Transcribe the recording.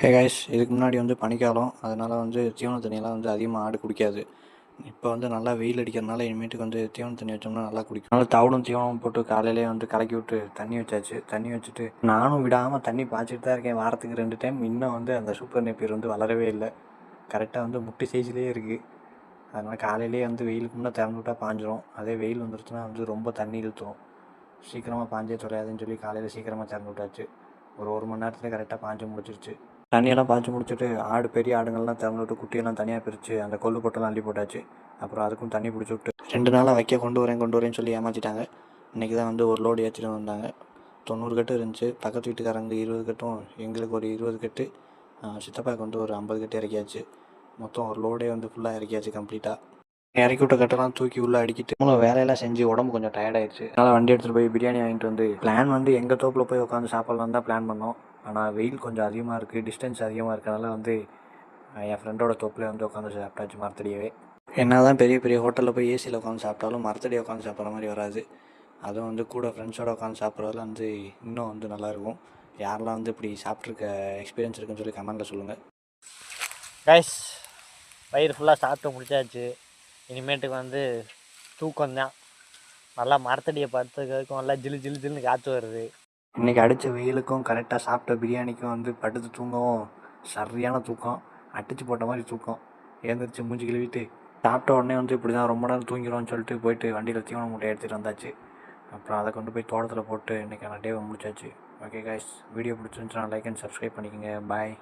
Hey guys, இதுக்கு முன்னாடி வந்து பனிக்காலம். அதனால் வந்து தீவன தண்ணியெல்லாம் வந்து அதிகமாக ஆடு குடிக்காது. இப்போ வந்து நல்லா வெயில் அடிக்கிறதுனால இனிமேட்டுக்கு வந்து தீவன தண்ணி வச்சோம்னா நல்லா குடிக்கும். அதனால் தவிடும் தீவனம் போட்டு காலையிலே வந்து கலக்கி விட்டு தண்ணி வச்சாச்சு. தண்ணி வச்சுட்டு நானும் விடாமல் தண்ணி பாய்ச்சிட்டு தான் இருக்கேன். வாரத்துக்கு 2 டைம். இன்னும் வந்து அந்த சூப்பர் நேப்பியர் வந்து வளரவே இல்லை. கரெக்டாக வந்து முட்டை சைஸ்லேயே இருக்குது. அதனால் காலையிலேயே வந்து வெயிலுக்கு முன்னே திறந்து விட்டால் பாஞ்சிரும். அதே வெயில் வந்துருச்சுன்னா வந்து ரொம்ப தண்ணி இழுத்துரும். சீக்கிரமாக பாஞ்சே தொலையாதுன்னு சொல்லி காலையில் சீக்கிரமாக திறந்து விட்டாச்சு. ஒரு மணி நேரத்தில் கரெக்டாக பாஞ்சு முடிச்சிருச்சு. தண்ணியெல்லாம் பாய்ச்சி முடிச்சுட்டு பெரிய ஆடுங்கள்லாம் திறந்து விட்டு குட்டியெல்லாம் தனியாக பிரித்து அந்த கொள்ளு போட்டெல்லாம் அள்ளி போட்டாச்சு. அப்புறம் அதுக்கும் தண்ணி பிடிச்சி விட்டு 2 நாளாக வைக்க கொண்டு வரேன்னு சொல்லி ஏமாற்றிட்டாங்க. இன்றைக்கி தான் வந்து ஒரு லோடு ஏற்றிட்டு வந்தாங்க. 90 கட்டு இருந்துச்சு. பக்கத்து வீட்டுக்காரங்க 20 கட்டும், எங்களுக்கு ஒரு 20 கட்டு, சித்தப்பாவுக்கு வந்து ஒரு 50 கட்டு இறக்கியாச்சு. மொத்தம் ஒரு லோடே வந்து ஃபுல்லாக இறக்கியாச்சு கம்ப்ளீட்டாக. இறக்கி விட்ட கட்டெல்லாம் தூக்கி உள்ளே அடிக்கிட்டு மூணு வேலையெல்லாம் செஞ்சு உடம்பு கொஞ்சம் டயர்டாயிடுச்சு. அதனால் வண்டி எடுத்துகிட்டு போய் பிரியாணி வாங்கிட்டு வந்து பிளான் வந்து எங்கள் தோப்பில் போய் உட்காந்து சாப்பிட்லான்னு தான் பிளான் பண்ணோம். ஆனால் வெயில் கொஞ்சம் அதிகமாக இருக்குது, டிஸ்டன்ஸ் அதிகமாக இருக்கிறனால வந்து என் ஃப்ரெண்டோட தோப்பில் வந்து உட்காந்து சாப்பிட்டாச்சு மரத்தடியவே. என்ன தான் பெரிய பெரிய ஹோட்டலில் போய் ஏசியில் உட்காந்து சாப்பிட்டாலும் மரத்தடியை உட்காந்து சாப்பிட்ற மாதிரி வராது. அதுவும் வந்து கூட ஃப்ரெண்ட்ஸோடு உட்காந்து சாப்பிட்றதுல வந்து இன்னும் வந்து நல்லாயிருக்கும். யாரெல்லாம் வந்து இப்படி சாப்பிட்ருக்க எக்ஸ்பீரியன்ஸ் இருக்குன்னு சொல்லி கமெண்ட்டில் சொல்லுங்கள். கைஸ், வயிறு ஃபுல்லாக சாப்பிட்டு முடிச்சாச்சு. இனிமேட்டுக்கு வந்து தூக்கம்தான். நல்லா மரத்தடியை படுத்துக்கிறதுக்கும் நல்லா ஜில்லுன்னு காற்று வருது. இன்றைக்கி அடித்த வெயிலுக்கும் கரெக்டாக சாப்பிட்ட பிரியாணிக்கும் வந்து படுத்து தூங்கவும் சரியான தூக்கம். அடித்து போட்ட மாதிரி தூக்கம். எழுந்திரிச்சு மூஞ்சி கழுவிட்டு சாப்பிட்ட உடனே வந்து இப்படி தான் ரொம்ப நேரம் தூங்கிடும்னு சொல்லிட்டு போயிட்டு வண்டியில் தீவன மூட்டை எடுத்துகிட்டு வந்தாச்சு. அப்புறம் அதை கொண்டு போய் தோட்டத்தில் போட்டு இன்றைக்கான டேவை முடிச்சாச்சு. ஓகே கைஸ், வீடியோ பிடிச்சிருந்துச்சுன்னா லைக் அண்ட் சப்ஸ்கிரைப் பண்ணிக்கோங்க. பாய்.